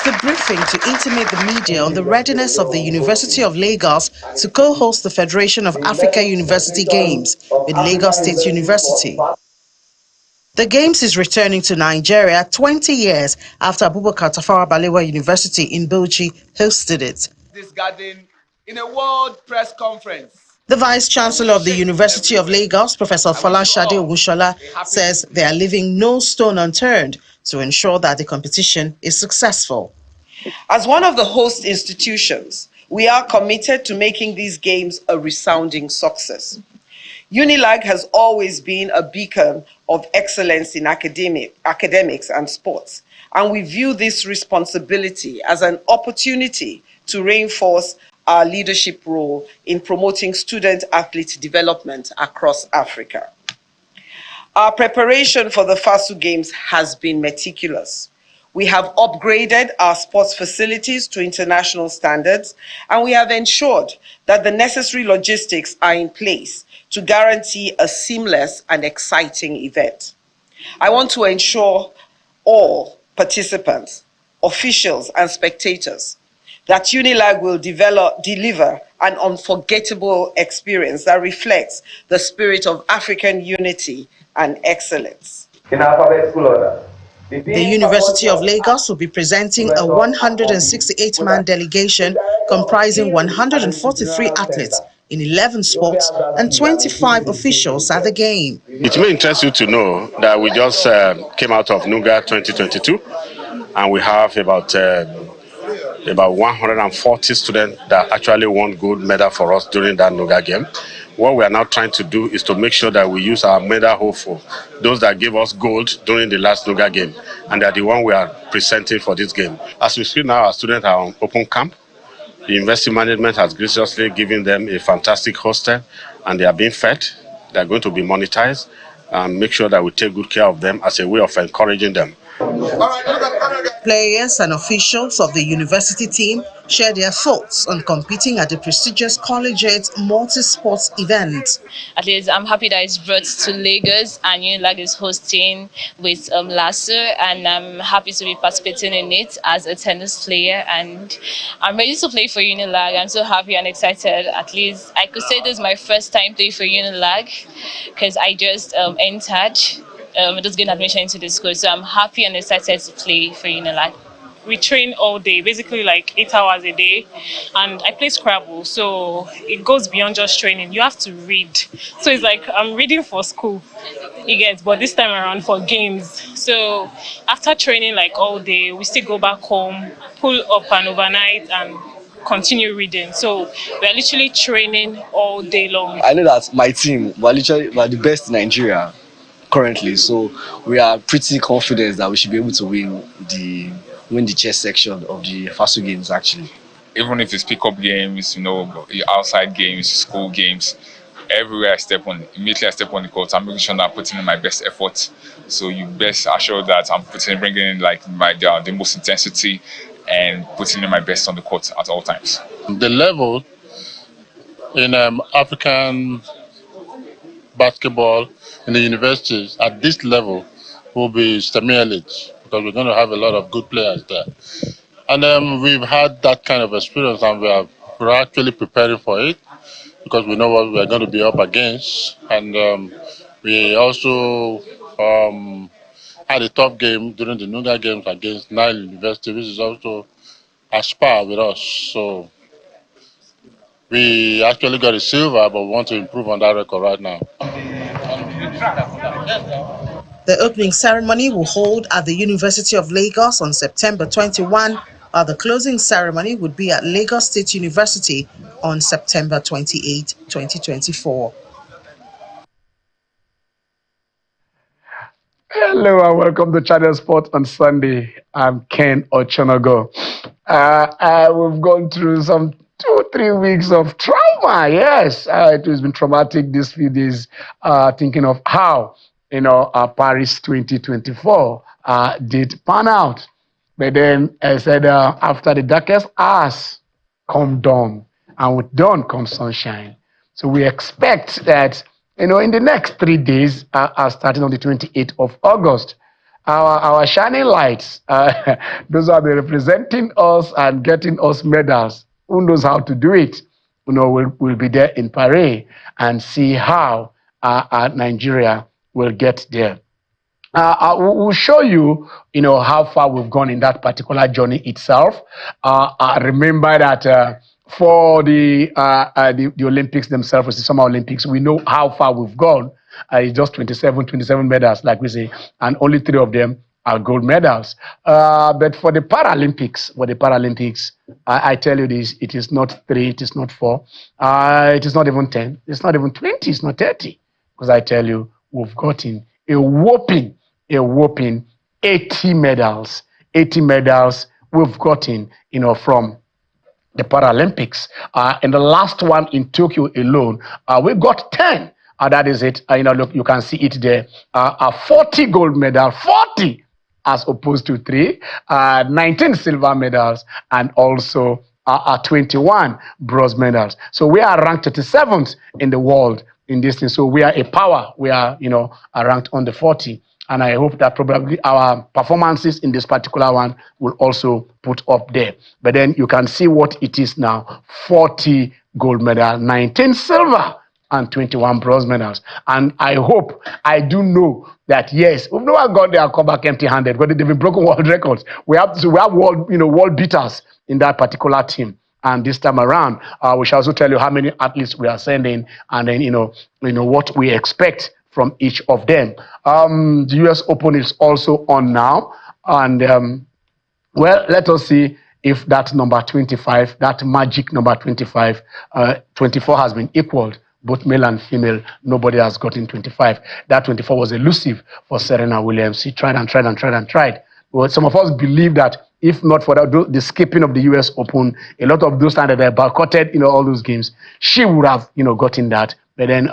It's the briefing to intimate the media on the readiness of the University of Lagos to co-host the Federation of Africa University Games with Lagos State University. The Games is returning to Nigeria 20 years after Abubakar Tafawa Balewa University in Bauchi hosted it. This garden in a World Press Conference. The Vice-Chancellor of the University of Lagos, Professor Folashade Ogunshola, says they are leaving no stone unturned to ensure that the competition is successful. As one of the host institutions, we are committed to making these games a resounding success. UNILAG has always been a beacon of excellence in academics and sports, and we view this responsibility as an opportunity to reinforce our leadership role in promoting student-athlete development across Africa. Our preparation for the FASU Games has been meticulous. We have upgraded our sports facilities to international standards, and we have ensured that the necessary logistics are in place to guarantee a seamless and exciting event. I want to ensure all participants, officials, and spectators that UNILAG will deliver an unforgettable experience that reflects the spirit of African unity and excellence. In alphabetical order. The University of Lagos will be presenting a 168-man delegation comprising 143 athletes in 11 sports and 25 officials at the game. It may interest you to know that we just came out of NUGA 2022, and we have about 140 students that actually won gold medal for us during that NUGA game. What we are now trying to do is to make sure that we use our medal hopeful, those that gave us gold during the last NUGA game, and they are the one we are presenting for this game. As we speak now, our students are on open camp. The university management has graciously given them a fantastic hostel, and they are being fed. They are going to be monetized, and make sure that we take good care of them as a way of encouraging them. Players and officials of the university team share their thoughts on competing at the prestigious collegiate multi-sports event. At least I'm happy that it's brought to Lagos and UNILAG is hosting with LASU, and I'm happy to be participating in it as a tennis player, and I'm ready to play for UNILAG. I'm so happy and excited. At least I could say this is my first time playing for UNILAG because I just entered. Just gain admission into the school, so I'm happy and excited to play for UNILAG. We train all day, basically like 8 hours a day, and I play Scrabble, so it goes beyond just training. You have to read, so it's like I'm reading for school, you get, but this time around for games. So after training like all day, we still go back home, pull up and overnight, and continue reading. So we're literally training all day long. I know that my team we're the best in Nigeria currently, so we are pretty confident that we should be able to win the chess section of the FASU Games actually. Even if it's pick-up games, outside games, school games, everywhere immediately I step on the court, I'm making sure that I'm putting in my best effort. So you best assure that I'm bringing in like the most intensity and putting in my best on the court at all times. The level in African basketball in the universities at this level will be semi-elite, because we're going to have a lot of good players there. And we've had that kind of experience, and we're actually preparing for it because we know what we're going to be up against. And we also had a tough game during the NUGA games against Nile University, which is also a spar with us. So we actually got a silver, but we want to improve on that record right now. The opening ceremony will hold at the University of Lagos on September 21, while the closing ceremony would be at Lagos State University on September 28, 2024. Hello and welcome to Channel Sport on Sunday. I'm Ken Ochonogo. We've gone through some 2-3 weeks of trauma. Yes, it has been traumatic these few days, thinking of how Paris 2024 did pan out. But then I said, after the darkest hours come dawn, and with dawn comes sunshine. So we expect that in the next 3 days, starting on the 28th of August, our shining lights, those are the representing us and getting us medals. Who knows how to do it? We'll be there in Paris and see how Nigeria will get there. We'll show you, how far we've gone in that particular journey itself. I remember that for the Olympics themselves, the Summer Olympics, we know how far we've gone. It's just 27 medals, like we say, and only 3 of them are gold medals. But for the Paralympics, I tell you this: it is not 3, it is not 4, it is not even 10, it's not even 20, it's not 30, because I tell you, we've gotten a whopping 80 medals. 80 medals we've gotten, from the Paralympics. And the last one in Tokyo alone, we got 10. That is it. Look, you can see it there. 40 gold medals, 40 as opposed to 3, 19 silver medals, and also 21 bronze medals. So we are ranked 37th in the world in this thing. So we are a power. We are, ranked on the 40. And I hope that probably our performances in this particular one will also put up there. But then you can see what it is now: 40 gold medals, 19 silver, and 21 bronze medals. And I do know that, yes, we've never got there and come back empty-handed, because they've been broken world records. We have world beaters in that particular team. And this time around, we shall also tell you how many athletes we are sending, and then what we expect from each of them. The US Open is also on now, and let us see if that number 25, that magic number 25, 24 has been equaled. Both male and female, nobody has gotten 25. That 24 was elusive for Serena Williams. She tried and tried and tried and tried. Well, some of us believe that if not for the skipping of the US Open, a lot of those times that they boycotted, all those games, she would have, gotten that. But then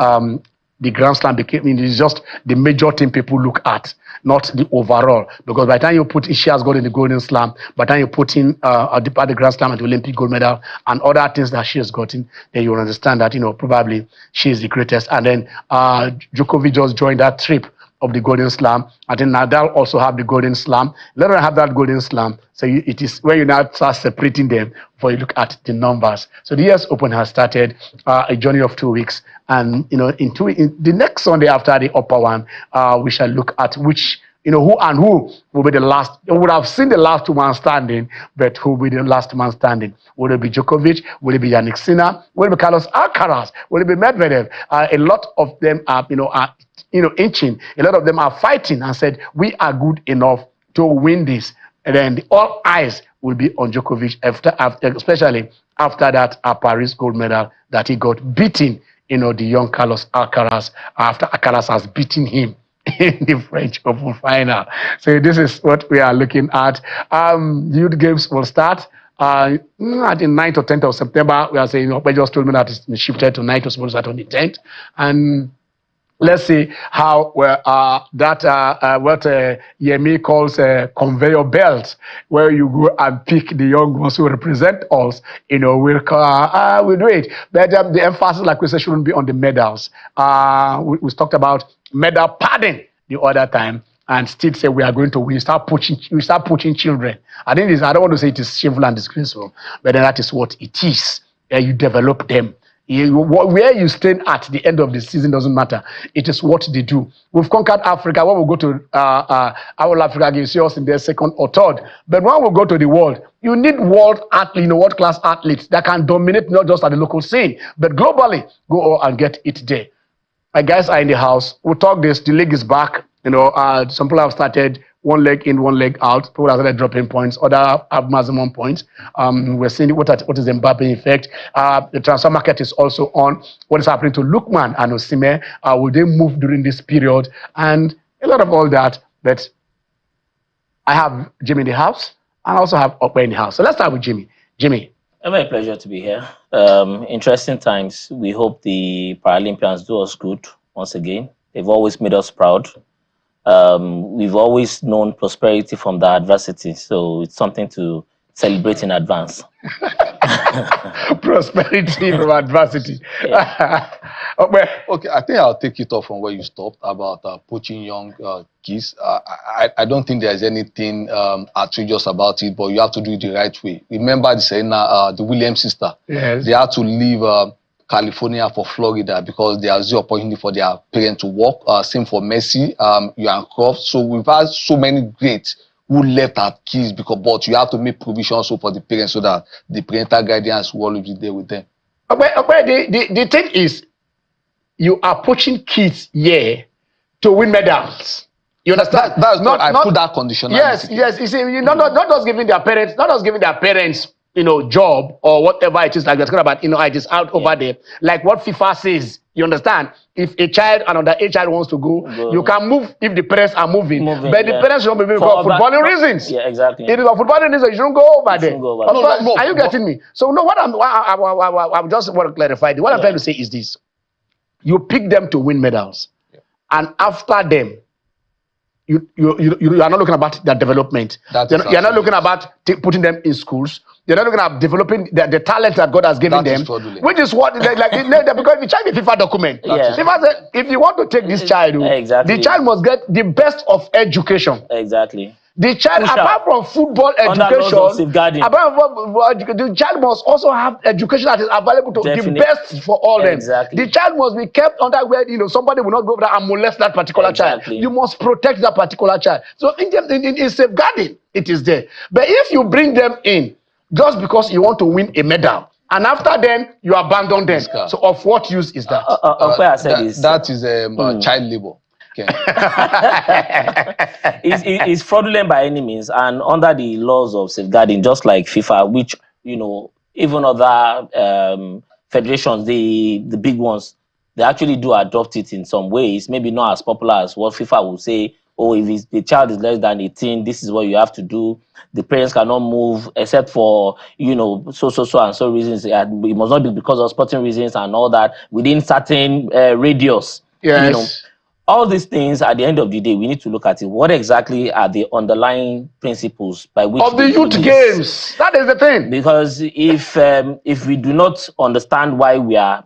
the Grand Slam became, it's just the major thing people look at, not the overall. Because by the time you put in, she has gotten the Golden Slam, by the time you put in the Grand Slam and the Olympic gold medal and other things that she has gotten, then you will understand that, probably she is the greatest. And then Djokovic just joined that trip of the Golden Slam. I think Nadal also have the Golden Slam. Let them have that Golden Slam. So it is where you now start separating them before you look at the numbers. So the US Open has started a journey of 2 weeks. And, in the next Sunday after the upper one, we shall look at which, who will be the last. We would have seen the last man standing, but who will be the last man standing? Will it be Djokovic? Will it be Yannick Sinner? Will it be Carlos Alcaraz? Will it be Medvedev? A lot of them are inching. A lot of them are fighting and said, we are good enough to win this. And then all eyes will be on Djokovic, especially after that Paris gold medal that he got beating, the young Carlos Alcaraz, after Alcaraz has beaten him in the French Open final. So this is what we are looking at. The Youth Games will start I think 9th or 10th of September. We are saying, they just told me that it's been shifted to 9th, or supposed to start on the 10th. And let's see how what Yemi calls a conveyor belt, where you go and pick the young ones who represent us. We'll do it. But the emphasis, like we said, shouldn't be on the medals. We talked about medal padding the other time, and still say we are going to win. You start poaching children. I don't want to say it is shameful and disgraceful, but that is what it is. You develop them. Where you stand at the end of the season doesn't matter. It is what they do. We've conquered Africa. When we go to our Africa, you see us in their second or third. But when we go to the world, you need world-class athletes that can dominate not just at the local scene, but globally. Go and get it there. My guys are in the house. We'll talk this. The league is back. Some people have started one leg in, one leg out. People have started dropping points. Other have maximum points. We're seeing what is the Mbappe effect. The transfer market is also on. What is happening to Lookman and Osimhen? Will they move during this period? And a lot of all that. But I have Jimmy in the house, and I also have Ope in the house. So let's start with Jimmy. Jimmy. It's my pleasure to be here. Interesting times. We hope the Paralympians do us good once again. They've always made us proud. We've always known prosperity from the adversity, so it's something to celebrate in advance. Prosperity from adversity. Okay, I think I'll take it off from where you stopped about poaching young kids. I don't think there's anything outrageous about it, but you have to do it the right way. Remember the Williams sister. Yes. They had to leave California for Florida because there was the opportunity for their parents to work. Same for Messi, Johan Cruyff. So we've had so many greats who left our kids but you have to make provision also for the parents so that the parental guidance will always be there with them. The thing is, you are pushing kids here to win medals. You understand? That's not put that condition. Yes. You see, not just giving their parents, job or whatever it is like that's about, it is out over there. Like what FIFA says, you understand? If a child, another child wants to go, you can move if the parents are moving. But the parents should not be moving for footballing reasons. Yeah, exactly. It is for footballing reasons. You shouldn't go over there. Are you getting me? So no, I just want to clarify. What I'm trying to say is this: you pick them to win medals, and after them, you are not looking about their development. You're not looking about putting them in schools. You're not looking at developing the talent that God has given them, which is what because if you check the FIFA document, FIFA said if you want to take this child, the child must get the best of education. Exactly. The child, apart from football education, the child must also have education that is available to the best for all them. The child must be kept under where somebody will not go over there and molest that particular child. You must protect that particular child. So in safeguarding, it is there. But if you bring them in just because you want to win a medal, and after then you abandon them, so of what use is that? That is child labor. It's fraudulent by any means, and under the laws of safeguarding, just like FIFA, which even other federations, the big ones, they actually do adopt it in some ways. Maybe not as popular as what FIFA will say. Oh, if the child is less than 18, this is what you have to do. The parents cannot move except for so and so reasons. It must not be because of sporting reasons and all that within certain radius. Yes. All these things, at the end of the day, we need to look at it. What exactly are the underlying principles by which of the youth games? That is the thing. Because if we do not understand why we are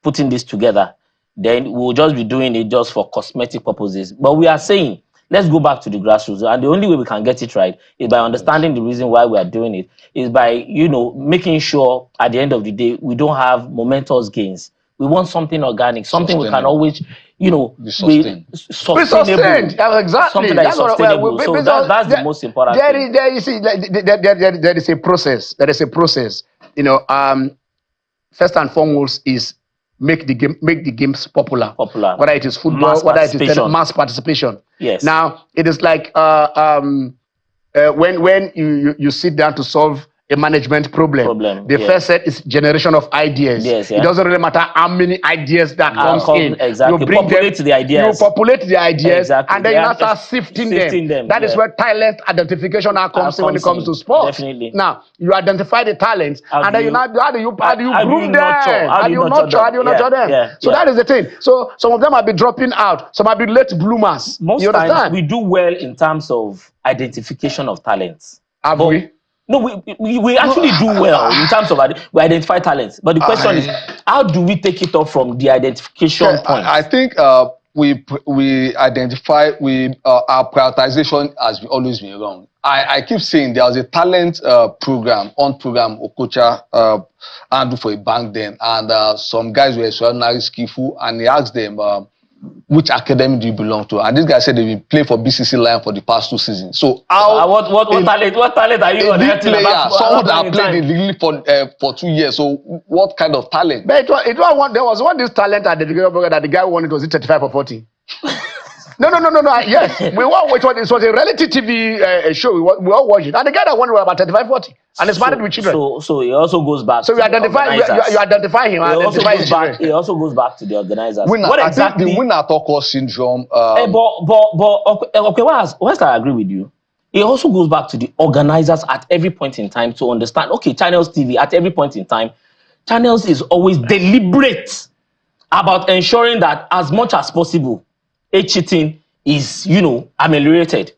putting this together, then we'll just be doing it just for cosmetic purposes. But we are saying, let's go back to the grassroots. And the only way we can get it right is by understanding the reason why we are doing it, is by, making sure at the end of the day, we don't have momentous gains. We want something organic, something we can always, be sustainable. Exactly. Something that is sustainable. So that's the most important thing. There is a process. First and foremost is make the games popular. Whether it is football, whether it is mass participation. Yes. Now it is like when you sit down to solve a management problem. The first set is generation of ideas. Yes, It doesn't really matter how many ideas that comes in. Exactly. You populate the ideas. You populate the ideas, and then you now start sifting them. That is where talent identification now comes in when it comes to sports. Definitely. Now you identify the talents, and then how do you groom them? How do you nurture them? So that is the thing. So some of them might be dropping out. Some might be late bloomers. Most times we do well in terms of identification of talents. Have we? No, we actually do well in terms of we identify talents. But the question is, how do we take it off from the identification point? I think we identify our prioritization has always been wrong. I keep saying there was a talent program Okocha handled for a bank then, and some guys were extraordinarily skillful, and he asked them which academy do you belong to? And this guy said they've been playing for BCC Lion for the past 2 seasons. So what talent are you player? Someone that played in the league for 2 years. So what kind of talent? But there was one this talent at the program that the guy won. It was 35 or 40. No. Yes, it was a reality TV show. We all watched it, and the guy that won was about 35, 40, and he's married with children. So it also goes back. So you identify him. It also goes back to the organizers. I think the winner-at-all-cost syndrome. Okay, whilst I agree with you, it also goes back to the organizers at every point in time to understand. Okay, Channels TV at every point in time, Channels is always deliberate about ensuring that as much as possible, cheating is, ameliorated.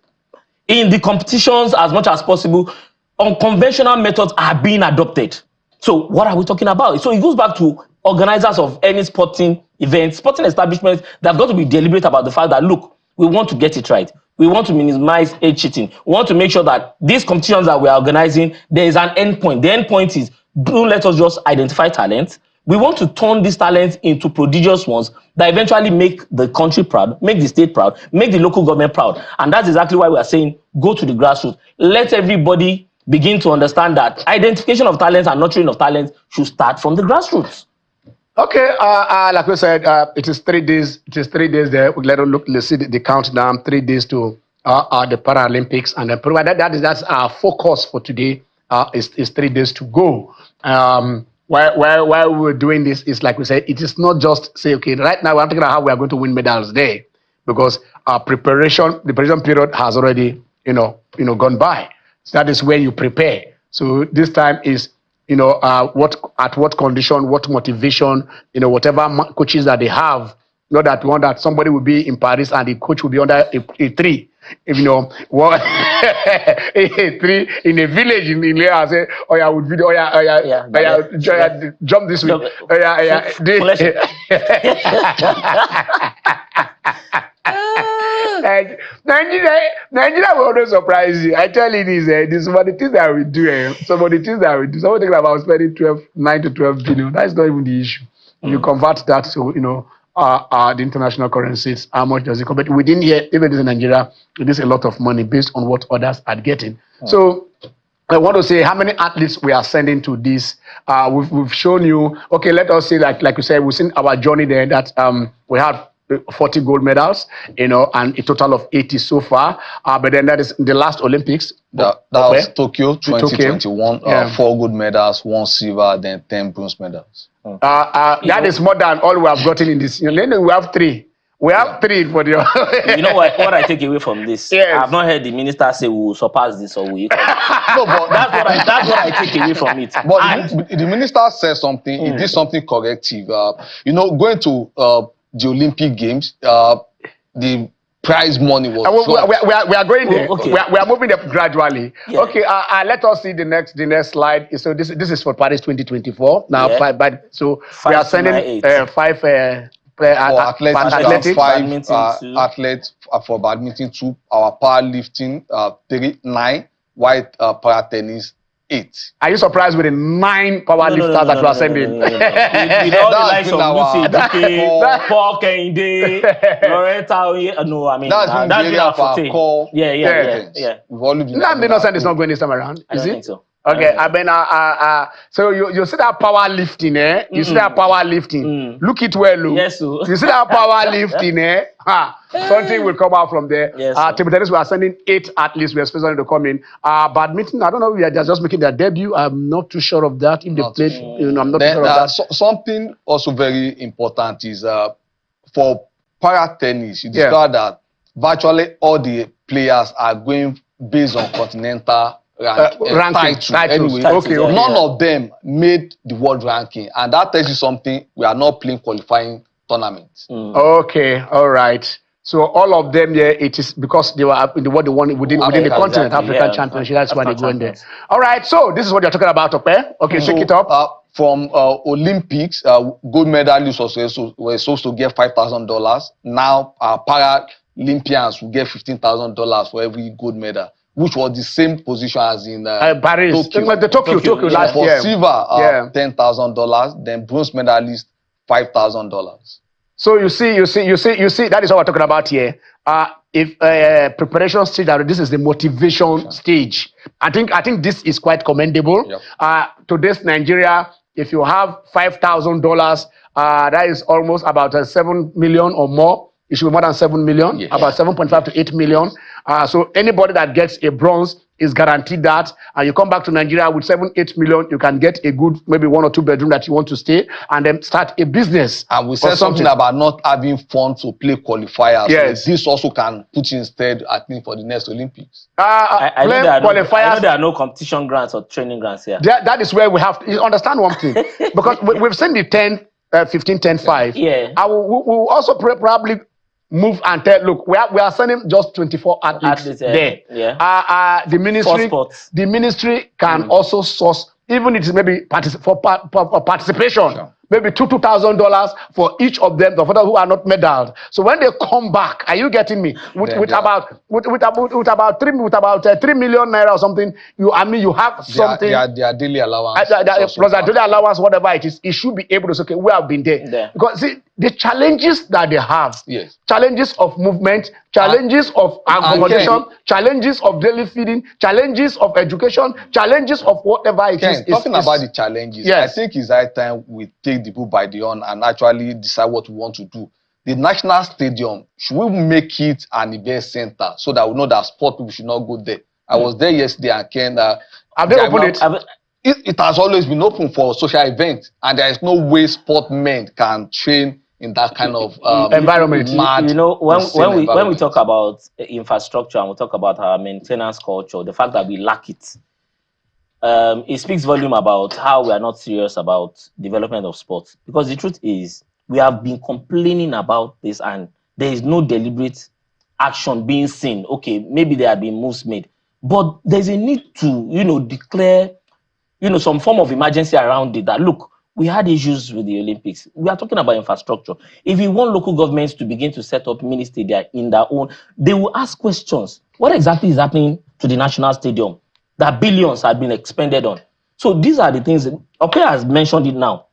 In the competitions, as much as possible, unconventional methods are being adopted. So what are we talking about? So it goes back to organizers of any sporting event, sporting establishments that have got to be deliberate about the fact that, look, we want to get it right. We want to minimize age cheating. We want to make sure that these competitions that we are organizing, there is an end point. The end point is, don't let us just identify talent. We want to turn these talents into prodigious ones that eventually make the country proud, make the state proud, make the local government proud. And that's exactly why we are saying, go to the grassroots. Let everybody begin to understand that identification of talents and nurturing of talents should start from the grassroots. Okay, like we said, it is 3 days. It is 3 days there. Let's see the countdown. 3 days to the Paralympics, and that's our focus for today. Is 3 days to go. While we're doing this, is like we said, it is not just say, okay, right now we're thinking about how we are going to win medals there, because the preparation period has already gone by. So that is where you prepare. So this time is what condition, what motivation, whatever coaches that they have. Not that one that somebody will be in Paris and the coach will be under a tree. If a tree in a village in there, I say, oh yeah, would video, jump this way, Nigeria will always surprise you. I tell you this, this some of the things that we do, some of the things that we do. Someone thinking about spending 9 to 12 billion. That's not even the issue. You convert that to the international currencies. How much does it come? But within here, even in Nigeria, it is a lot of money based on what others are getting. So I want to say how many athletes we are sending to this. We've shown you. Okay, let us say like you said, we've seen our journey there. That we have 40 gold medals, and a total of 80 so far. But then that is the last Olympics. That was Tokyo 2021. 4 gold medals, 1 silver, then 10 bronze medals. That is more than all we have gotten in this. We have 3. We have 3 for the. You know what I take away from this? Yes. I've not heard the minister say we will surpass this or we. No, but that's what I take away from it. But the minister said something. He did something corrective. Going to the Olympic Games, the prize money was. We are going there. Okay. We are moving there gradually. Yeah. Okay. Let us see the next slide. So this is for Paris 2024. Now, we are sending 5. Athletics, 5 athletes for badminton, 2, our powerlifting 3, 9, while para tennis 8. Are you surprised with the 9 powerlifters that you are sending? With all the likes of Lucy, Paul Kende, Loretta, no, I mean that's been our forte. Yeah. We've only been. Innocent is not going this time around. I don't think so. Okay, I mean, so you see that powerlifting, eh? You see that powerlifting. Look it well, look. Yes, sir. You see that powerlifting, eh? Something will come out from there. Yes, table tennis, we are sending 8 athletes. We are expecting to come in. Badminton, I don't know. We are just making their debut. I'm not too sure of that. If they played, I'm not too sure of that. Something also very important is for para tennis. You discover that virtually all the players are going based on continental titles. Anyway, none of them made the world ranking, and that tells you something. We are not playing qualifying tournaments. Okay, all right. So all of them, it is because they were what they wanted within the continent, African Championship. That's why they go in there. All right. So this is what you're talking about, okay? Okay, shake it up. From Olympics, gold medalists were supposed to get $5,000. Now Paralympians will get $15,000 for every gold medal, which was the same position as in Paris. Tokyo last year. For silver, $10,000. Then bronze medalist, $5,000. So you see, that is what we're talking about here. If preparation stage, this is the motivation stage. I think this is quite commendable. Today's Nigeria, if you have $5,000, that is almost about 7 million or more. It should be more than 7 million, about 7.5 to 8 million. So anybody that gets a bronze is guaranteed that. And you come back to Nigeria with 7-8 million, you can get a good, maybe 1 or 2 bedroom that you want to stay, and then start a business. And we said something about not having fun to play qualifiers. Yes. So this also can put you instead, I think, for the next Olympics. I know there are no competition grants or training grants here. That is where we have to understand one thing. Because we've seen the 15, 10, 5. Yeah. We'll also probably move and tell, look, we are sending just 24 athletes there. Yeah. The ministry can also source even if it's maybe for participation. Sure. Maybe $2,000 for each of them, the who are not medaled. So when they come back, are you getting me? With about 3 million naira or something, you have something. Their daily allowance. Plus their daily allowance, whatever it is, it should be able to say, okay, we have been there. Because see, the challenges that they have, yes, challenges of movement, challenges of accommodation, challenges of daily feeding, challenges of education, challenges of whatever it is. Talking about the challenges, yes. I think it's high time we take the bull by the horn and actually decide what we want to do. The National Stadium, should we make it an event center so that we know that sport people should not go there? I was there yesterday and Ken, have they opened it? It has always been open for social events, and there is no way sportmen can train in that kind of environment. When we talk about infrastructure and we talk about our maintenance culture, the fact that we lack it, it speaks volume about how we are not serious about development of sports. Because the truth is, we have been complaining about this and there is no deliberate action being seen. Okay, maybe there have been moves made, but there's a need to, declare, some form of emergency around it. That look, we had issues with the Olympics. We are talking about infrastructure. If you want local governments to begin to set up mini stadia in their own, they will ask questions. What exactly is happening to the national stadium that billions have been expended on? So these are the things. Ope has mentioned it now.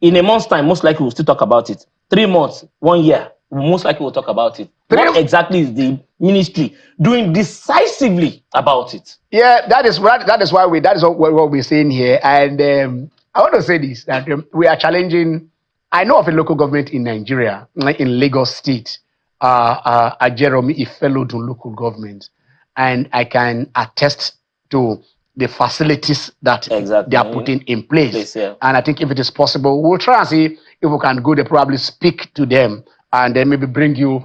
In a month's time, most likely we'll still talk about it. 3 months, 1 year, most likely we'll talk about it. What exactly is the ministry doing decisively about it? Yeah, that is what we're saying here. And I want to say this, that we are challenging. I know of a local government in Nigeria, in Lagos State, Jeremy Ifelodun local government, and I can attest to the facilities that they are putting in place. And I think if it is possible, we'll try and see if we can go there, probably speak to them, and then maybe bring you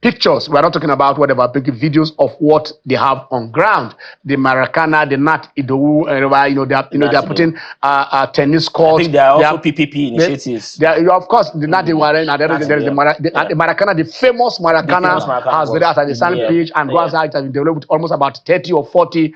pictures. We're not talking about whatever, big videos of what they have on ground. The Maracana, the Nat Idowu, they're putting tennis courts. I think there are also PPP initiatives. Of course, the Nat Idowu, there is the Maracana, the famous Maracana has there at the sand pitch, and goes out and developed almost about 30 or 40,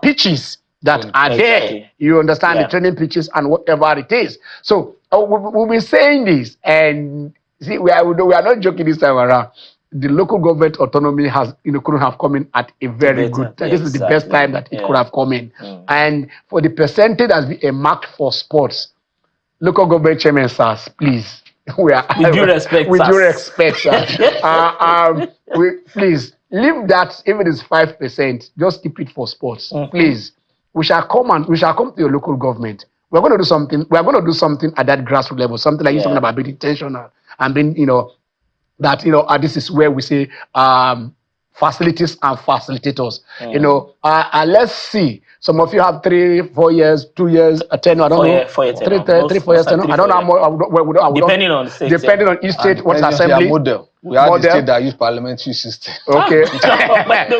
pitches that are there. You understand, the training pitches and whatever it is. So we'll be saying this, and see, we are not joking this time around. The local government autonomy couldn't have come in at a very good time. This is the best time that it could have come in. And for the percentage that's been marked for sports, local government chairman, sirs, please. With due respect, sirs. Please leave that. If it is 5%, just keep it for sports, please. We shall come to your local government. We're going to do something. We're going to do something at that grassroots level. Something like you're talking about being intentional and being, this is where we say facilities and facilitators. Let's see. Some of you have 3, 4 years, 2 years, 10. I don't know. 4 years, 3, 4 years. I don't know how more. Depending on the state. Depending on each state, what assembly. Model. We have the state that use parliamentary system. Okay. But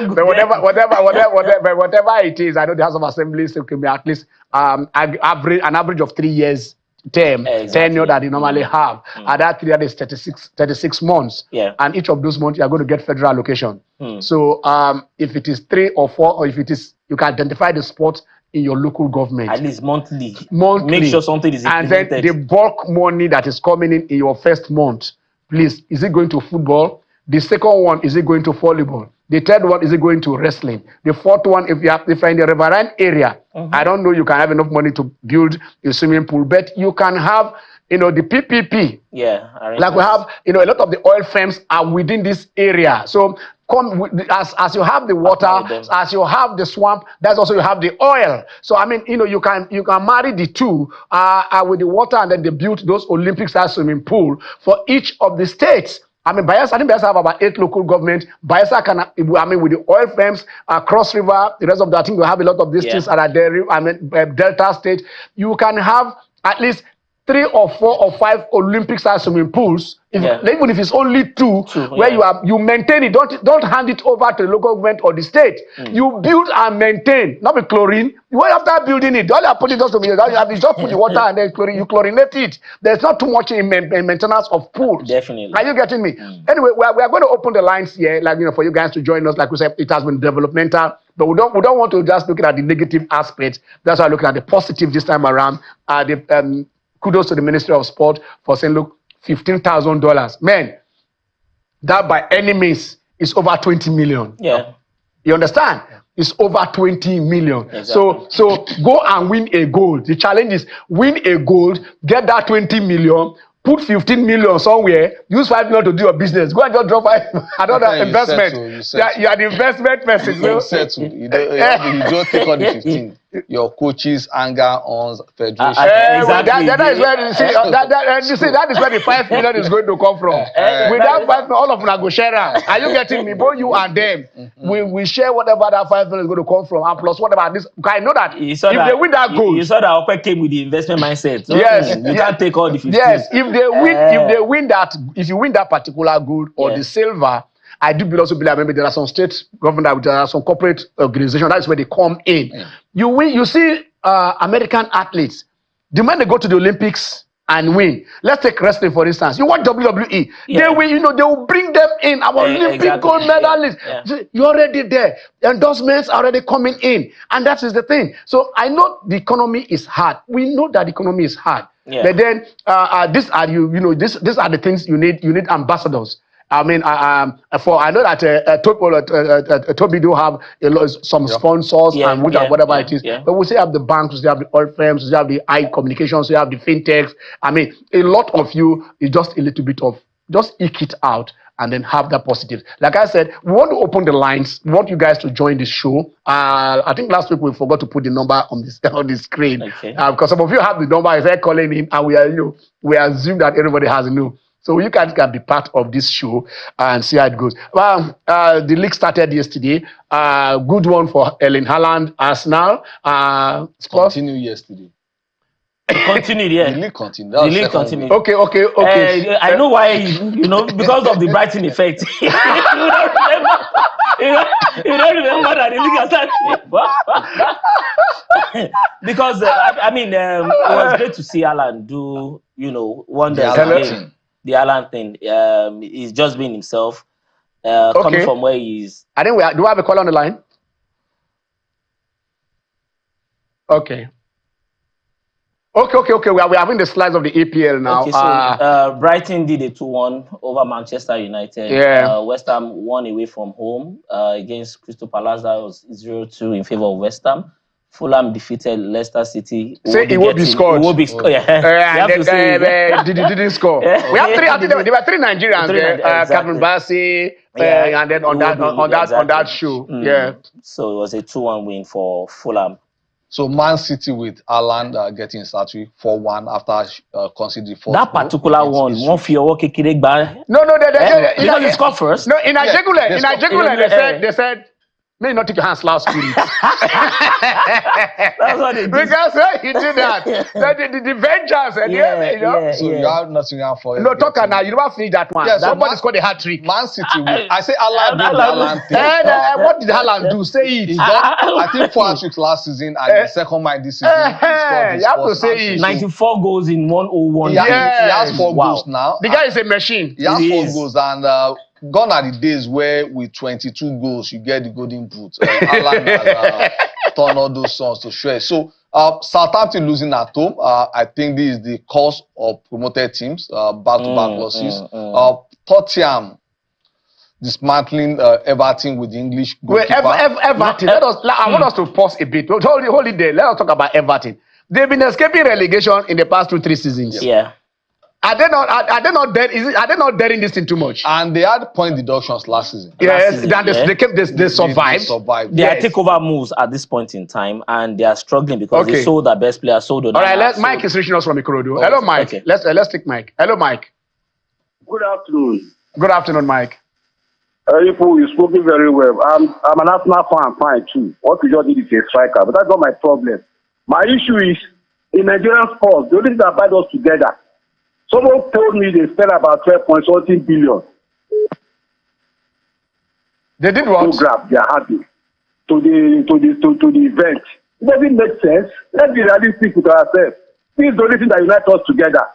whatever it is, I know the House of Assembly can be at least an average of 3 years term, tenure that you normally have. And that period is 36 months. Yeah. And each of those months, you are going to get federal allocation. So if it is 3 or 4, or if it is, you can identify the sport in your local government. At least monthly. Make sure something is implemented. And then the bulk money that is coming in your first month, please, is it going to football? The second one, is it going to volleyball? The third one, is it going to wrestling? The fourth one, if you're in the riverine area, I don't know, you can have enough money to build a swimming pool, but you can have, the PPP. Yeah. Like we have, a lot of the oil firms are within this area. So as you have the water, as you have the swamp, that's also you have the oil. So you can marry the two with the water, and then they built those Olympic-style swimming pool for each of the states. Bayelsa, I think Bayelsa have about 8 local governments. Bayelsa can, with the oil firms, Cross River, the rest of the, I think we have a lot of these things at the Delta State. You can have at least 3 or 4 or 5 Olympic-style swimming pools, even if it's only 2, where you maintain it. Don't hand it over to the local government or the state. You build and maintain, not with chlorine. After building it, all you have put it just to be, you just put the water and then you chlorinate it. There's not too much in maintenance of pools. Definitely. Are you getting me? Anyway, we are going to open the lines here, for you guys to join us. Like we said, it has been developmental But we don't want to just look at the negative aspect. That's why I'm looking at the positive this time around. Kudos to the Ministry of Sport for saying, look, $15,000. Man, that by any means is over 20 million. Yeah. You understand? It's over 20 million. Exactly. So go and win a gold. The challenge is win a gold, get that 20 million, put 15 million somewhere, use 5 million to do your business. Go and just drop another investment. You are the investment person. You settle. You don't take on the 15. Your coaches, anger on federation. Exactly. That is where that is where the 5 million is going to come from. Without 5 million, all of them are go share. Are you getting me? Both you and them. We share whatever that 5 million is going to come from, and plus whatever this. I know that if they win that gold, you saw that Ope came with the investment mindset. Yes, you can't take all the 15. Yes, if you win that particular gold or the silver, I do also believe maybe there are some state government, there are some corporate organizations. That's where they come in. You win. You see, American athletes, the moment they go to the Olympics and win. Let's take wrestling for instance. You want WWE? They will, they will bring them in. Our Olympic gold medalists. You're already there. Endorsements are already coming in, and that is the thing. So I know the economy is hard. We know that the economy is hard. But then these are these are the things you need. You need ambassadors. I mean, I know that Toby do have some sponsors and whatever it is. But we still have the banks, we still have the oil firms, we still have the communications, we have the fintechs. I mean, a lot of you is just a little bit of just eke it out and then have that positive. Like I said, we want to open the lines. We want you guys to join the show. I think last week we forgot to put the number on the screen because some of you have the number. I said calling in, and we assume that everybody has a new. So you guys can be part of this show and see how it goes. Well, the league started yesterday. Good one for Erling Haaland, Arsenal. Continue yesterday. Continued, yeah. The league continued. The league continued. Okay. I know why, because of the Brighton effect. You don't remember that the league has started. Because, it was great to see Haaland do, wonders. The Haaland thing. He's just being himself. Coming from where he is. I think do I have a call on the line? Okay. We're having the slides of the EPL now. Okay, so Brighton did a 2-1 over Manchester United. Yeah. West Ham won away from home against Crystal Palace. That was 0-2 in favor of West Ham. Fulham defeated Leicester City. It will be scored. It will be scored. Didn't score. We have three. I think there were 3 Nigerians there. Captain Bassi, and then on that show. So it was a 2-1 win for Fulham. So Man City with Haaland getting started 4-1 after conceding 4. That particular one for your work. No, because he scored first. No, in Ajegule, they said. May not take your hands last spirit. That's what they did. Because he did that. The vengeance. So you have nothing for it. No, talk now. You never finish that one. Somebody scored a hat trick. Man City. I say Haaland did Haaland. What did Haaland do? Say it. I think 4 hat-tricks last season and the second match this season. You have to say it. 94 goals in 101. He has 4 goals now. The guy is a machine. He has 4 goals and. Gone are the days where with 22 goals you get the golden boot. Haaland has turned all those sons to shreds. So Southampton losing at home. I think this is the cause of promoted teams. Back-to-back losses. Tottenham dismantling Everton with the English goalkeeper. Everton. I want us to pause a bit. Hold it there. Let us talk about Everton. They've been escaping relegation in the past 2-3 seasons. Yeah. Are they not daring this thing too much? And they had point deductions last season. Yes, they survived. They are takeover moves at this point in time, and they are struggling because they sold their best player. All right, Mike is reaching us from Ikorodu. Hello, Mike. Okay. Let's take Mike. Hello, Mike. Good afternoon. Good afternoon, Mike. You spoken very well. I'm an Arsenal fan, fine too. What you just did is a striker, but that's not my problem. My issue is in Nigerian sports, the only thing that binds us together. Someone told me they spent about 12.something billion. They did what? Program they are having to the event. It doesn't make sense. Let's be realistic with ourselves. This is the only thing that unites us together.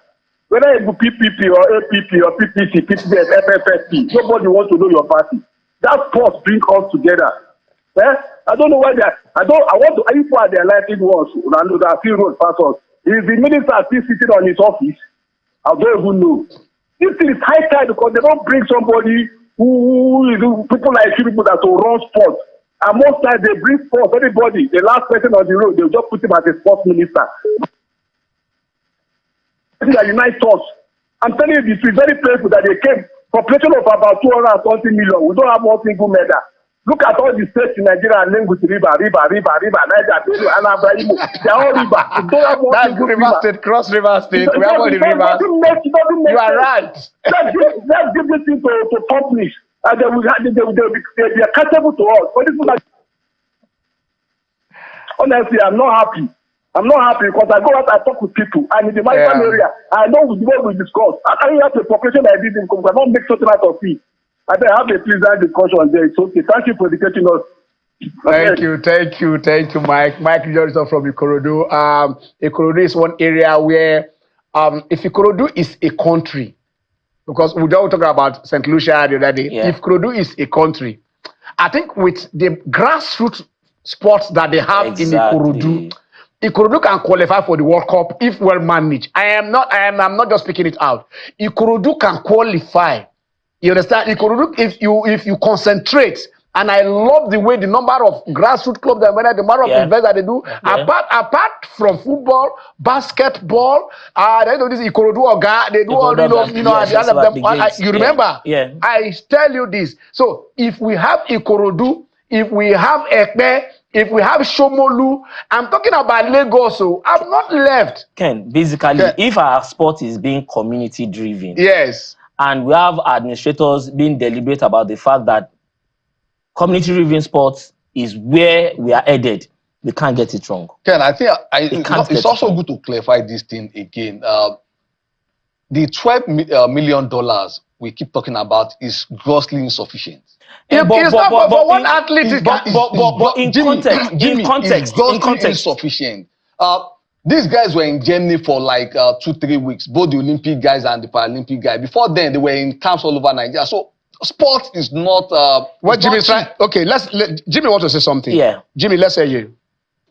Whether it's PPP or APP or PPC, PPF, FFSP, nobody wants to know your party. That force brings us together. I don't know why they are. I want to. If why they are lighting ones, Ronaldo that few road pass us. Is the minister still sitting on his office? I don't even know. This thing is high time because they don't bring somebody who people like you people that will run sports. And most times they bring sports. Everybody, the last person on the road, they'll just put him as a sports minister. That unites us. I'm telling you, this is very painful that they came. Population of about 220 million. We don't have one single medal. Look at all the states in Nigeria linked with river, Niger, Benue, Anambra, Imo. They are all river. We don't have one That's single River river. State, Cross River State. We have all the rivers. You are right. Let's give this thing to companies. And they'll be accountable to us. But this is like, honestly, I'm not happy. I'm not happy because I go out and talk with people. And in the maritime area, I know with what we discuss. I can't have a population like this because I don't make something out of it. I have a pleasant discussion there. It's okay. Thank you for educating us. Thank you, Mike. Mike Johnson from Ikorodu. Ikorodu is one area where, if Ikorodu is a country, because we don't talk about St. Lucia the other day. If Ikorodu is a country, I think with the grassroots sports that they have in Ikorodu, Ikorodu can qualify for the World Cup if well managed. I'm not just speaking it out. Ikorodu can qualify. You understand? Ikorodu, if you concentrate, and I love the way the number of grassroots clubs and the number of events that they do. Apart from football, basketball, this Ikorodu Oga, they do all you remember? I tell you this. So if we have Ikorodu, if we have Ekpe, if we have Shomolu, I'm talking about Lagos, so I'm not left. Ken, basically, if our sport is being community driven, and we have administrators being deliberate about the fact that community driven sports is where we are headed, we can't get it wrong. Ken, I think it's also good to clarify this thing again. The $12 million we keep talking about is grossly insufficient. But one athlete, in context, insufficient. These guys were in Germany for like 2-3 weeks, both the Olympic guys and the Paralympic guys. Before then, they were in camps all over Nigeria. So sport is not. What Jimmy's trying? Okay, Jimmy wants to say something. Yeah, Jimmy, let's hear you.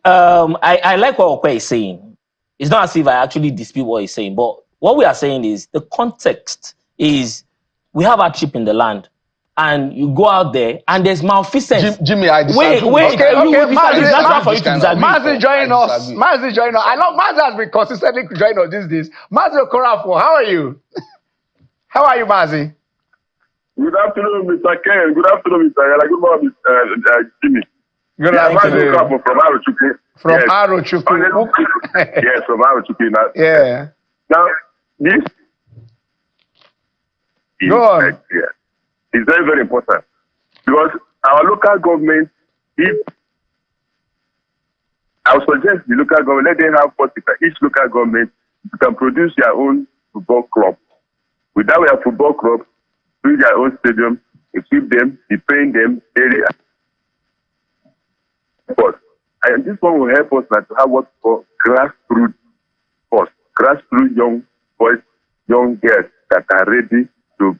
I like what Okwe is saying. It's not as if I actually dispute what he's saying, but what we are saying is the context is we have a chip in the land. And you go out there and there's malfeasance. Jimmy, I disagree. Wait. Mazi join us. I know Mazi has been consistently joining us these days. Mazi Okorafo, how are you? How are you, Mazi? Good afternoon, Mr. Ken. Good afternoon, Mr. Yala. Good morning, Jimmy. Good afternoon. Mazi Okorafo from Arochukwu. From Arochukwu. Yes, from Arochukwu. Yeah. Now, this is go on. It's very, very important because our local government, I would suggest the local government, let them have each local government can produce their own football club. Without their football club, build their own stadium, equip them, paying them area. And this one will help us to have what we call grassroots sports, grassroots young boys, young girls that are ready to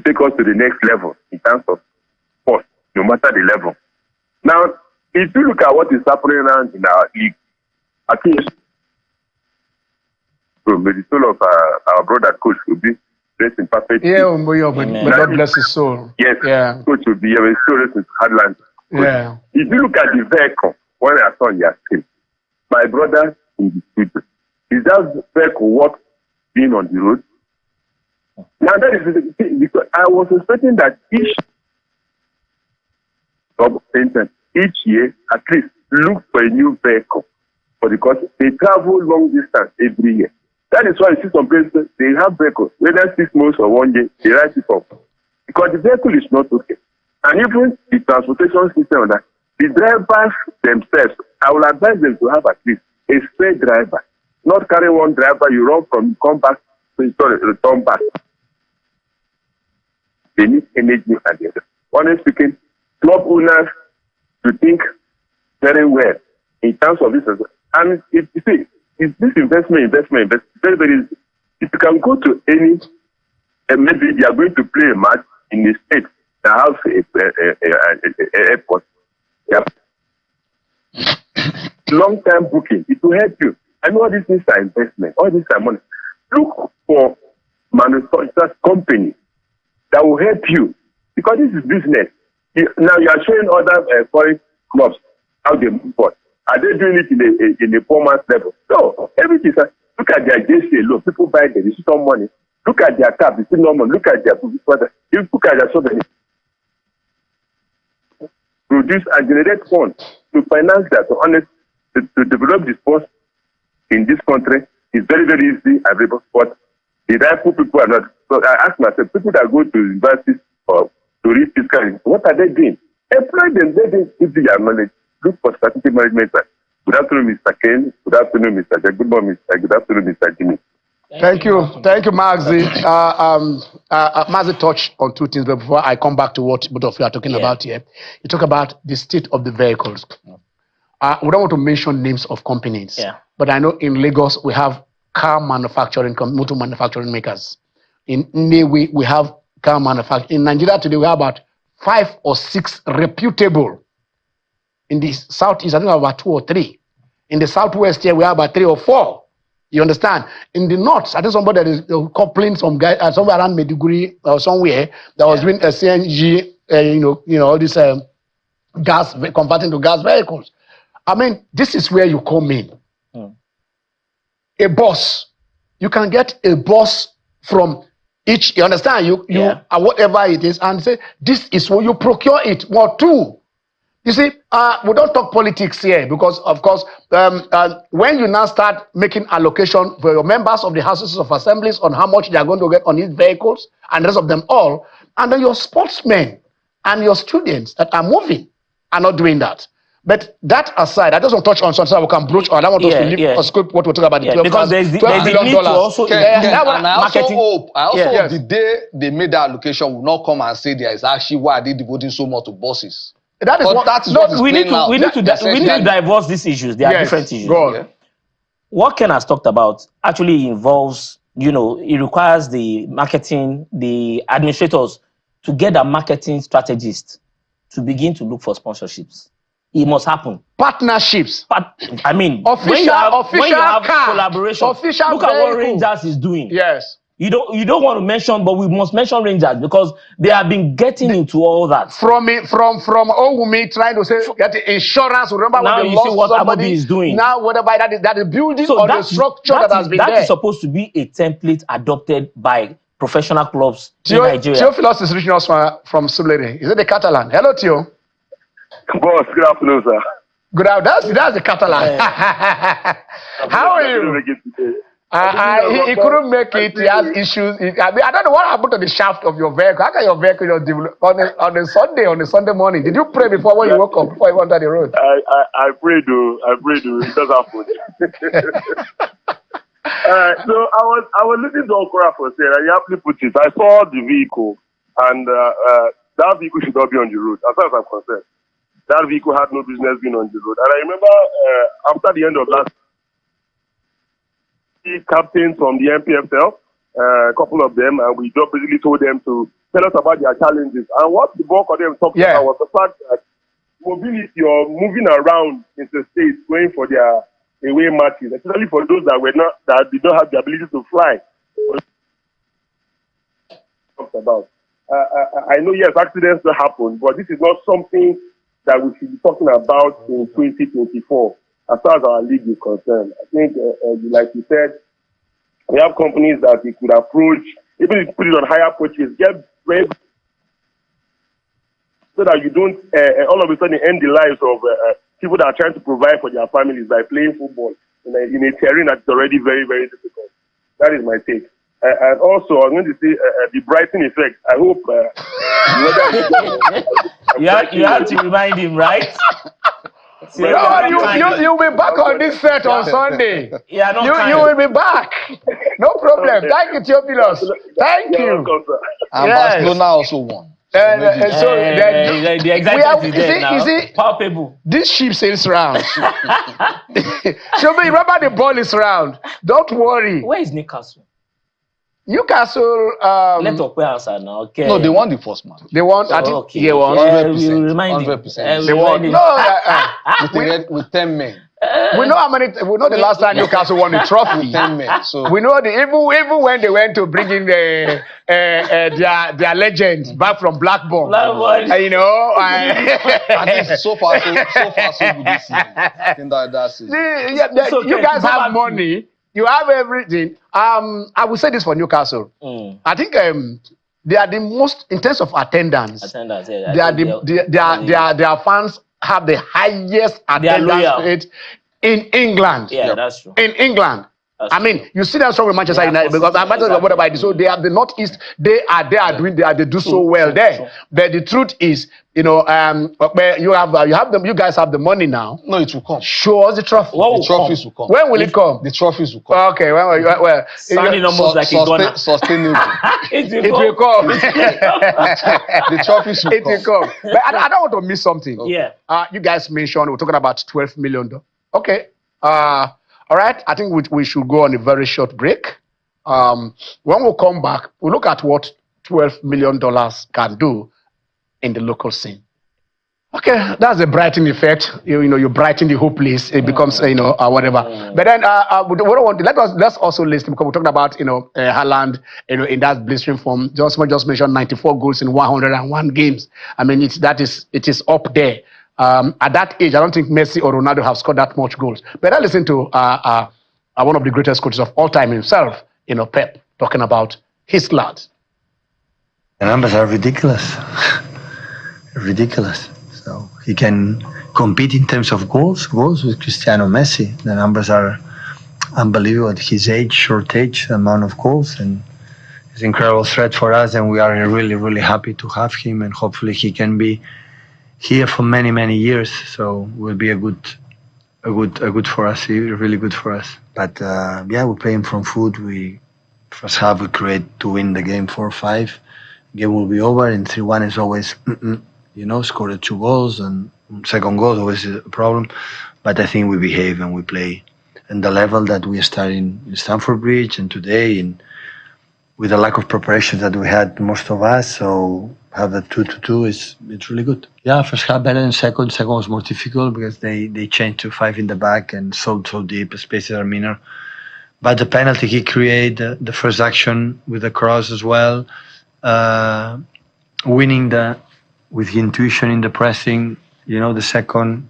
take us to the next level in terms of sport, no matter the level. Now, if you look at what is happening around in our league, I think may the soul of our brother coach will be rest in perfect. God bless his soul. Yes, coach will be still rest in hardland. Yeah. If you look at the vehicle, when I saw on your screen, my brother in the studio, is that vehicle worth being on the road? Now that is the thing, because I was expecting that each year at least look for a new vehicle, because they travel long distance every year. That is why you see some places they have vehicles, whether 6 months or 1 year, they write it off because the vehicle is not okay. And even the transportation system on that, the drivers themselves, I will advise them to have at least a spare driver, not carry one driver, you run from, come back, return back. They need energy at the end. Honestly speaking, club owners to think very well in terms of this. And if you see, if this investment, very, very easy. If you can go to any, and maybe they are going to play a match in the state that has an airport, Yep. Long-term booking, it will help you. I know all these things are investment, all these are money. Look for manufacturers company that will help you because this is business. Now you are showing other foreign clubs how they move forward. Are they doing it in a performance level? No, everything. Look at their JC alone. People buy them, they see some money. Look at their cap, they see no money. Look at their brother. You look at their so many. Produce and generate funds to finance that to develop the sports in this country is very, very easy available. But the rightful people are not. So I ask myself, people that go to universities or to read fiscal, what are they doing? Employ them, let them give their knowledge. Look for strategic management. Good afternoon, Mr. Ken. Good afternoon, Mr. Jack. Good morning, Mr. Good afternoon, Mr. Jimmy. Thank you, Maxi. Maxi touched on two things, but before I come back to what both of you are talking about here, you talk about the state of the vehicles. We don't want to mention names of companies, but I know in Lagos we have car manufacturing, motor manufacturing makers. In Nnewi, we have car manufacturing. In Nigeria today, we have about 5 or 6 reputable. In the southeast, I think about 2 or 3. In the southwest here, we have about 3 or 4. You understand? In the north, I think somebody that is coupling some guy somewhere around Maiduguri or somewhere that was doing a CNG, all this gas converting to gas vehicles. I mean, this is where you come in. A bus, you can get a bus from each. You understand? You whatever it is, and say this is where you procure it. Well, 2. You see, we don't talk politics here because, of course, when you now start making allocation for your members of the Houses of Assemblies on how much they are going to get on these vehicles and the rest of them all, and then your sportsmen and your students that are moving are not doing that. But that aside, I just want to touch on something so we can broach, or I don't want us to leave or scope what we're talking about. The because there's the need to also I also hope the day they made that allocation will not come and say there is actually why they devoting so much to buses. That is what we need to divorce these issues. They are different issues. What Ken has talked about actually involves, it requires the marketing, the administrators to get a marketing strategist to begin to look for sponsorships. It must happen. Partnerships. I mean, official when you have collaboration, official look at what Rangers is doing. Yes. You don't want to mention, but we must mention Rangers because they have been getting into all that. From Owumi trying to say get the insurance. Remember now when they you lost see what somebody Amobi is doing. Now whatever that is building on the structure that has been there. That is supposed to be a template adopted by professional clubs in Nigeria. Theophilus is reaching us from Sulere. Is it the Catalan? Hello, Theo. Boss, good afternoon, sir. Good afternoon. That's the Catalan. How are you? He couldn't make it. He has issues. I don't know what happened to the shaft of your vehicle. How can your vehicle on a Sunday morning? Did you pray before when you woke up, before you went on the road? I prayed, it does happen. So I was listening to Okora for saying, and you aptly put it. I saw the vehicle, and that vehicle should not be on the road, as far as I'm concerned. That vehicle had no business being on the road. And I remember after the end of last captains from the MPFL, a couple of them, and we just basically told them to tell us about their challenges. And what the bulk of them talked about was the fact that mobility or moving around in the states, going for their away matches, especially for those that did not have the ability to fly. I know, yes, accidents will happen, but this is not something that we should be talking about in 2024 as far as our league is concerned. I think, like you said, we have companies that we could approach, even if you put it on higher purchase, get ready so that you don't all of a sudden end the lives of people that are trying to provide for their families by playing football in a terrain that's already very, very difficult. That is my take. And also, I'm going to say the Brighton effect. I hope you have to remind him, right? You'll be back on this set on Sunday. You will be back. No problem. Thank you, Theophilus. Thank you. And Barcelona also won. The excitement is there now. You see, palpable. This ship sails round. So remember the ball is round. Don't worry. Where is Newcastle? Newcastle. Let Okwe answer now. Okay. No, they won the first match. They won. I think Okay. yeah, won. 100%. Remind him. 100%. They won. Remind him. No, with 10 men. we know how many. We know the last time Newcastle won the trophy. 10 men. So We know even when they went to bring in their legends back from Blackburn. You know, at least so far so good this season. I think that's it. So, you guys go have back to- money. You have everything. I will say this for Newcastle. I think they are the most in terms of attendance. Yeah. Their fans have the highest They are attendance loyal. rate in England. Yeah, that's true. In England. That's I mean, you see that strong with Manchester Yeah, United because Manchester exactly. whatever it is. So they are the Northeast. They do so well there. True. But the truth is, you know, where you guys have the money now. No, it will come. Show us the trophy. The trophies will come. When will it come? The trophies will come. Okay, well, Sounding almost like a donor. Sustainable. it will come. The trophies will It will come. But I don't want to miss something. Yeah. You guys mentioned we're talking about $12 million. Okay. All right. I think we should go on a very short break. When we come back, we'll look at what $12 million can do in the local scene. Okay, that's the brightening effect. You know, you brighten the whole place. It becomes, whatever. But then, we don't want. Let's also listen because we're talking about, Haaland, in that blistering form. Just mentioned 94 goals in 101 games. I mean, it is up there. At that age, I don't think Messi or Ronaldo have scored that much goals. But I listen to one of the greatest coaches of all time himself, Pep, talking about his lads. The numbers are ridiculous. Ridiculous. So he can compete in terms of goals with Cristiano Messi. The numbers are unbelievable at his age, short age, the amount of goals, and it's an incredible threat for us, and we are really, really happy to have him, and hopefully he can be here for many, many years. So will be a good for us, really good for us. But we're playing from foot. We first half we create to win the game 4-5. Game will be over, and 3-1 is always, scored 2 goals, and second goal is always a problem. But I think we behave and we play in the level that we started in Stamford Bridge and today, and with the lack of preparation that we had, most of us. So have a 2-2 it's really good. Yeah, first half better than second. Second was more difficult because they changed to 5 in the back and so deep, spaces are minor. But the penalty he created, the first action with the cross as well, winning with the intuition in the pressing, the second,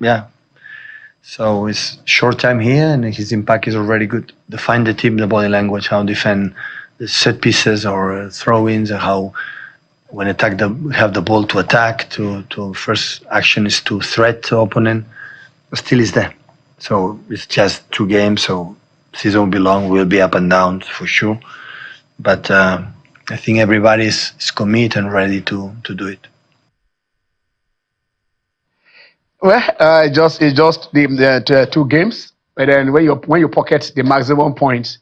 So it's short time here and his impact is already good. Define the team, the body language, how defend the set pieces or throw-ins, and how when have the ball to attack, to first action is to threat the opponent, still is there. So it's just 2 games, so season will be long, we'll be up and down for sure. But I think everybody is committed and ready to do it. Well, it's just the 2 games, but then when you pocket the maximum points,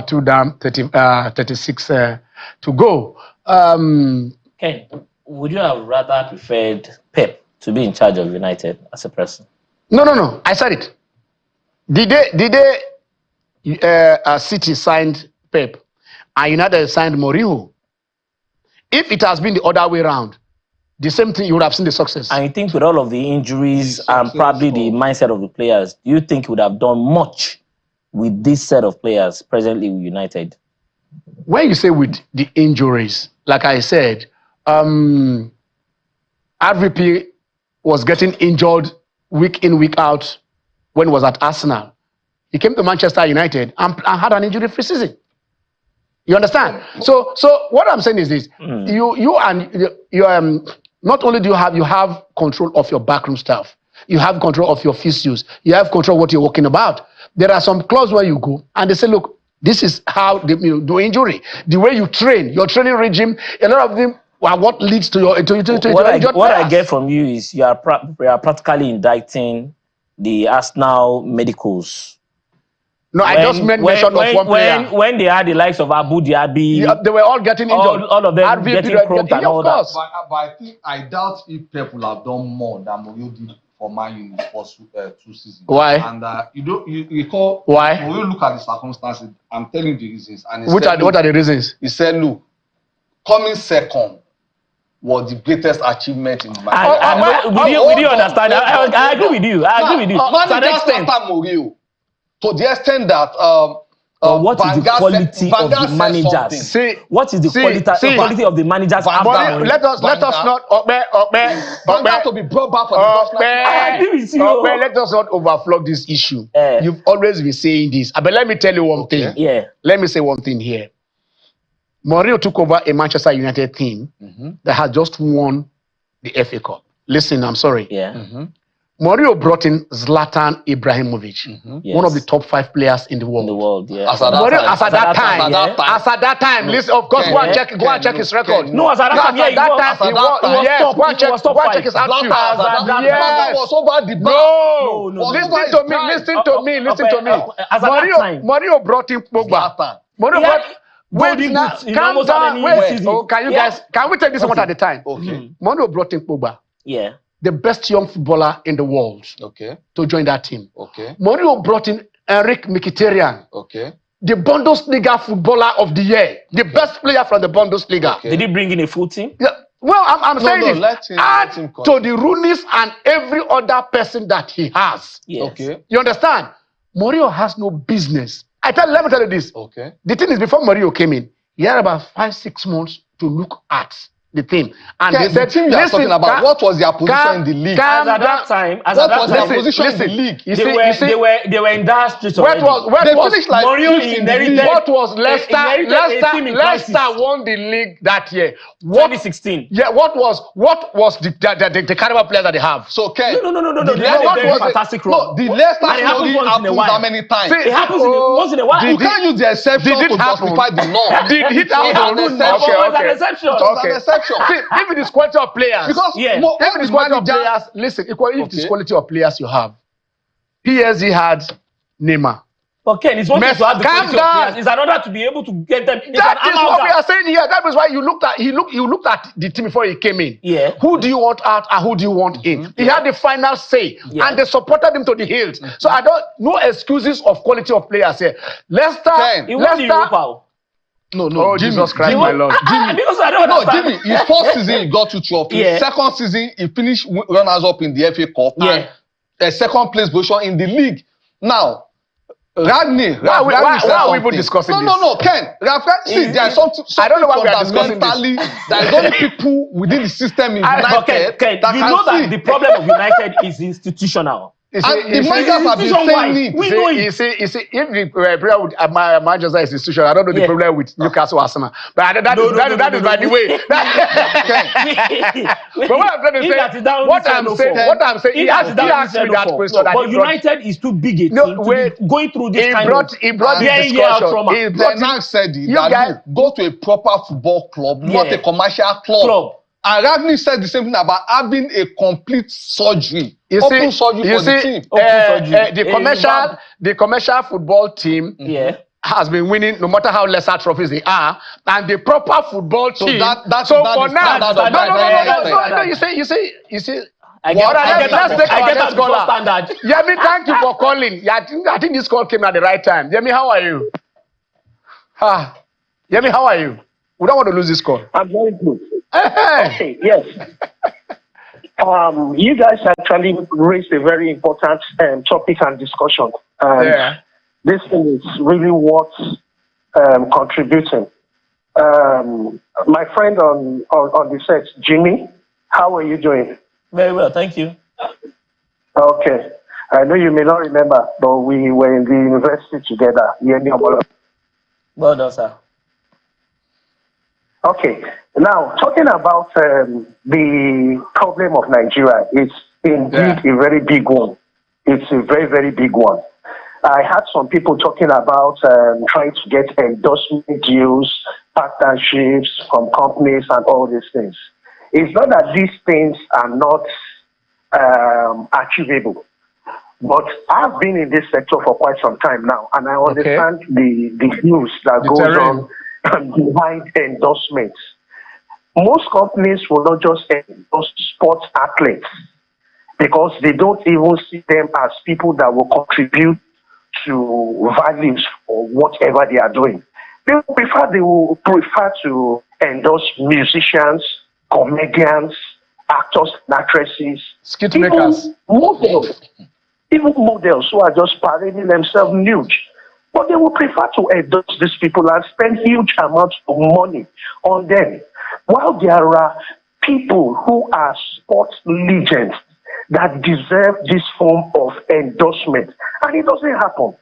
2 down, 36 to go. Ken, would you have rather preferred Pep to be in charge of United as a person? No. I said it. Did they City signed Pep and United signed Mourinho? If it has been the other way around, the same thing, you would have seen the success. I think with all of the injuries and probably the mindset of the players, do you think he would have done much with this set of players presently with United? When you say with the injuries, like I said, RVP was getting injured week in, week out when he was at Arsenal. He came to Manchester United and had an injury-free season. You understand? So what I'm saying is this: you not only do you have control of your backroom staff, you have control of your physios, you have control of what you're working about. There are some clubs where you go and they say, look, this is how they do injury. The way you train, your training regime, a lot of them are what leads to your what I get from you is you are practically indicting the Arsenal medicals. No, I just made mention of one player. When they had the likes of Abu Dhabi, they were all getting injured. All of them getting croaked and all that. But I think I doubt if Pep will have done more than Mourinho did for Man U for 2 seasons. Why? And you recall why? When you look at the circumstances, I'm telling you the reasons. And What are the reasons? He said, look, coming second was the greatest achievement in my life. We do understand. I agree with you. I agree with you. To an extent. To the extent that what is the quality of the managers? What is the quality of the managers after? Let us not Banga to be brought back for the I agree with you. Let us not overflow this issue. You've always been saying this. But let me tell you one thing. Yeah. Let me say one thing here. Mourinho took over a Manchester United team that had just won the FA Cup. Listen, I'm sorry. Yeah. Mourinho brought in Zlatan Ibrahimovic, one of the top 5 players in the world. Yeah. As at that time, listen, of course, go and check his record. No, as at that time, he was top 5. Check his attitude. Was over the bar. No. Listen to me. Mourinho brought in Pogba. Calm down. Wait. Can we take this one at a time? Okay. Mourinho brought in Pogba. Yeah. The best young footballer in the world. Okay. To join that team. Okay. Mourinho brought in Eric Mkhitaryan. Okay. The Bundesliga footballer of the year. The best player from the Bundesliga. Okay. Did he bring in a full team? Yeah. Well, I'm saying this. Add to the Rooney's and every other person that he has. Yes. Okay. You understand? Mourinho has no business. Let me tell you this. Okay. The thing is, before Mourinho came in, he had about 5-6 months to look at the team. And they said, the team you are talking about, what was their position in the league? As at that time, what was their position in the league? They were in dire streets already. What was Leicester? Leicester won the league that year. 2016. Yeah, what was the caliber players that they have? So, Ken. No. They had a very fantastic run. No, the Leicester story happens how many times? It happens once in a while. You can't use the exception to justify the norm. Did it happen? An exception. See, if it is quality of players, because if it is quality of players, listen, if it is quality of players you have, PSG had Neymar. Okay, it's one thing to have the quality of players. It's another to be able to get them. That is what we are saying here. That is why you looked at the team before he came in. Yeah. Who do you want out and who do you want in? He had the final say, and they supported him to the hilt. So no excuses of quality of players here. Leicester. No, Jimmy, Jesus Christ, my Lord. Jimmy, his first season he got 2 trophies. Yeah. Second season he finished runners-up in the FA Cup. Yeah. And a second place position in the league. Now, Ragni, why are we even discussing this? No, Ken. There are something I don't know why we are discussing this. There is only people within the system in United Ken, you know that the problem of United is institutional. And the managers have been saying it. We know it. You see, if the prayer with Manchester institution, I don't know the problem with Newcastle Arsenal. But that is by the way. But what I'm trying to say, what I'm saying, he asked me that question. But United is too big a team to be going through this kind of he brought the discussion. He now said that go to a proper football club, not a commercial club. And Ragni said the same thing about having a complete surgery. Open surgery for the team. The commercial football team has been winning no matter how lesser trophies they are, and the proper football team. That's for now. No. You see. I get that standard. Yemi, thank you for calling. I think this call came at the right time. Yemi, how are you? Yemi, how are you? We don't want to lose this call. I'm very good. Hey. Okay, yes. You guys actually raised a very important topic and discussion. This thing is really worth contributing. My friend on the set, Jimmy, how are you doing? Very well, thank you. Okay. I know you may not remember, but we were in the university together. Well done, sir. Okay. Now, talking about the problem of Nigeria, it's indeed a very big one. It's a very, very big one. I had some people talking about trying to get endorsement deals, partnerships from companies and all these things. It's not that these things are not achievable. But I've been in this sector for quite some time now, and I understand the news that goes on behind endorsements. Most companies will not just endorse sports athletes. because they don't even see them as people that will contribute to values or whatever they are doing. They will prefer to endorse musicians, comedians, actors and actresses, skit makers, even models who are just parading themselves nude. But they will prefer to endorse these people and spend huge amounts of money on them. While there are people who are sports legends that deserve this form of endorsement, and it doesn't happen.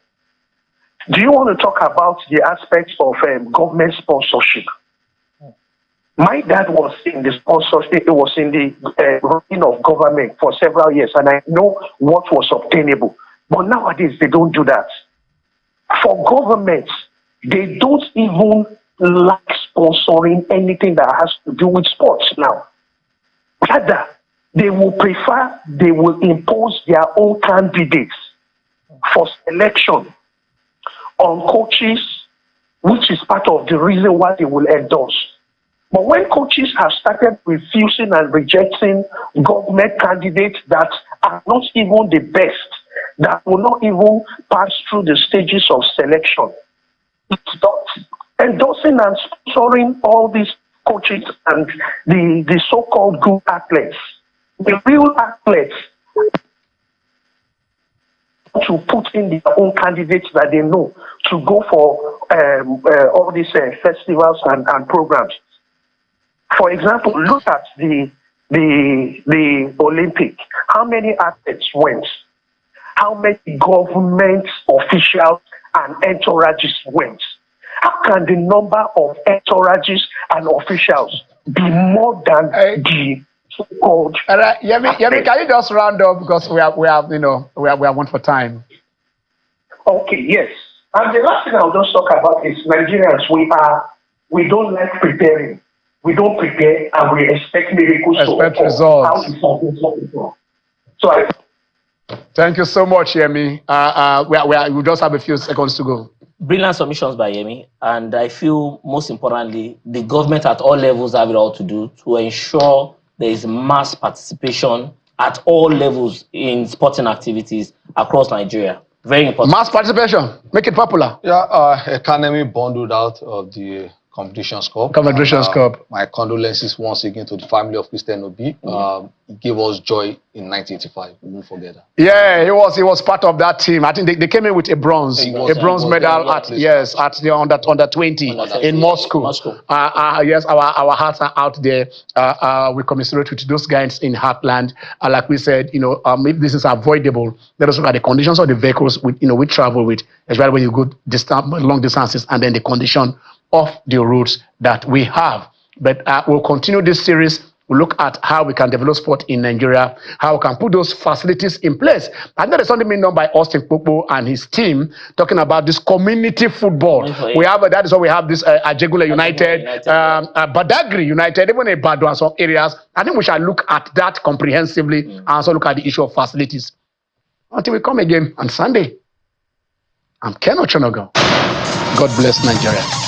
Do you want to talk about the aspects of government sponsorship? My dad was in the sponsorship, it was in the running of government for several years, and I know what was obtainable. But nowadays, they don't do that. For governments, they don't even like sponsoring anything that has to do with sports now. Rather, they will impose their own candidates for selection on coaches, which is part of the reason why they will endorse. But when coaches have started refusing and rejecting government candidates that are not even the best, that will not even pass through the stages of selection, it's not endorsing and sponsoring all these coaches and the so-called good athletes. The real athletes to put in their own candidates that they know to go for all these festivals and programs. For example, look at the Olympic. How many athletes went? How many government officials and entourages went? How can the number of entourages and officials be more than the so-called? Yemi, can you just round up because we are one for time. Okay, yes. And the last thing I'll just talk about is Nigerians. We don't like preparing. We don't prepare and we expect miracles. Expect results. Thank you so much, Yemi. We just have a few seconds to go. Brilliant submissions by Yemi, and I feel most importantly, the government at all levels have it all to do to ensure there is mass participation at all levels in sporting activities across Nigeria. Very important. Mass participation, make it popular. Yeah, economy bundled out of the Competitions Cup. My condolences once again to the family of Christian Obi. It gave us joy in 1985. We won't forget that. Yeah, he was part of that team. I think they came in with a bronze medal at the under 20 in Moscow. Yes, our hearts are out there. We commiserate with those guys in Heartland. Like we said, if this is avoidable, let us look at the conditions of the vehicles we travel with, especially when you go long distances, and then the condition of the routes that we have. But we'll continue this series. We'll look at how we can develop sport in Nigeria, how we can put those facilities in place. And there is something being done by Austin Popo and his team talking about this community football. That is why we have this Ajegula United, Badagry United, even a Badu and some areas. I think we shall look at that comprehensively and also look at the issue of facilities. Until we come again on Sunday, I'm Ken Ochonogo. God bless Nigeria.